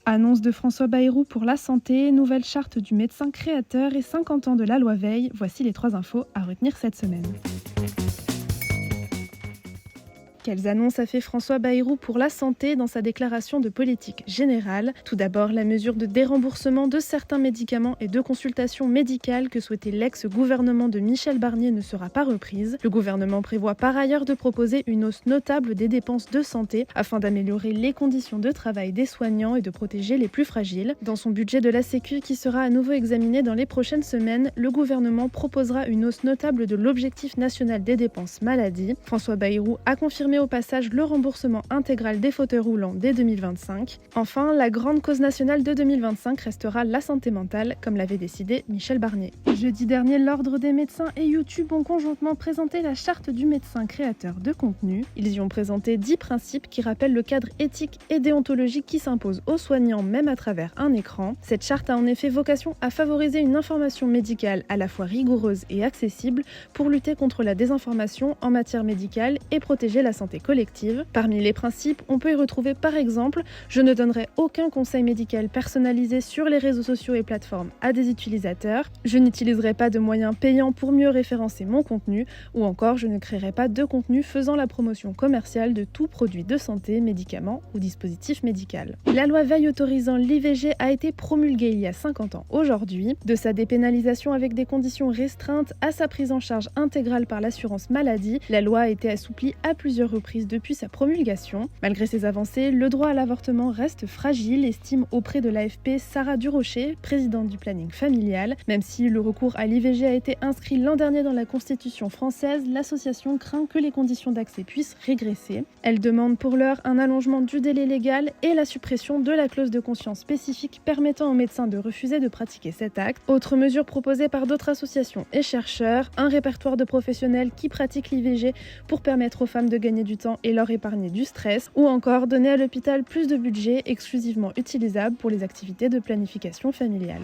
Annonce de François Bayrou pour la santé, nouvelle charte du médecin créateur et 50 ans de la loi Veil. Voici les 3 infos à retenir cette semaine. Quelles annonces a fait François Bayrou pour la santé dans sa déclaration de politique générale? Tout d'abord, la mesure de déremboursement de certains médicaments et de consultations médicales que souhaitait l'ex-gouvernement de Michel Barnier ne sera pas reprise. Le gouvernement prévoit par ailleurs de proposer une hausse notable des dépenses de santé afin d'améliorer les conditions de travail des soignants et de protéger les plus fragiles. Dans son budget de la Sécu qui sera à nouveau examiné dans les prochaines semaines, le gouvernement proposera une hausse notable de l'objectif national des dépenses maladie. François Bayrou a confirmé au passage le remboursement intégral des fauteuils roulants dès 2025. Enfin, la grande cause nationale de 2025 restera la santé mentale, comme l'avait décidé Michel Barnier. Jeudi dernier, l'Ordre des médecins et YouTube ont conjointement présenté la charte du médecin créateur de contenu. Ils y ont présenté 10 principes qui rappellent le cadre éthique et déontologique qui s'impose aux soignants même à travers un écran. Cette charte a en effet vocation à favoriser une information médicale à la fois rigoureuse et accessible pour lutter contre la désinformation en matière médicale et protéger la santé collective. Parmi les principes, on peut y retrouver par exemple « Je ne donnerai aucun conseil médical personnalisé sur les réseaux sociaux et plateformes à des utilisateurs »,« Je n'utiliserai pas de moyens payants pour mieux référencer mon contenu » ou encore « Je ne créerai pas de contenu faisant la promotion commerciale de tout produit de santé, médicament ou dispositif médical ». La loi Veil autorisant l'IVG a été promulguée il y a 50 ans aujourd'hui. De sa dépénalisation avec des conditions restreintes à sa prise en charge intégrale par l'assurance maladie, la loi a été assouplie à plusieurs reprises depuis sa promulgation. Malgré ces avancées, le droit à l'avortement reste fragile, estime auprès de l'AFP Sarah Durocher, présidente du planning familial. Même si le recours à l'IVG a été inscrit l'an dernier dans la Constitution française, l'association craint que les conditions d'accès puissent régresser. Elle demande pour l'heure un allongement du délai légal et la suppression de la clause de conscience spécifique permettant aux médecins de refuser de pratiquer cet acte. Autre mesure proposée par d'autres associations et chercheurs, un répertoire de professionnels qui pratiquent l'IVG pour permettre aux femmes de gagner du temps et leur épargner du stress, ou encore donner à l'hôpital plus de budget exclusivement utilisable pour les activités de planification familiale.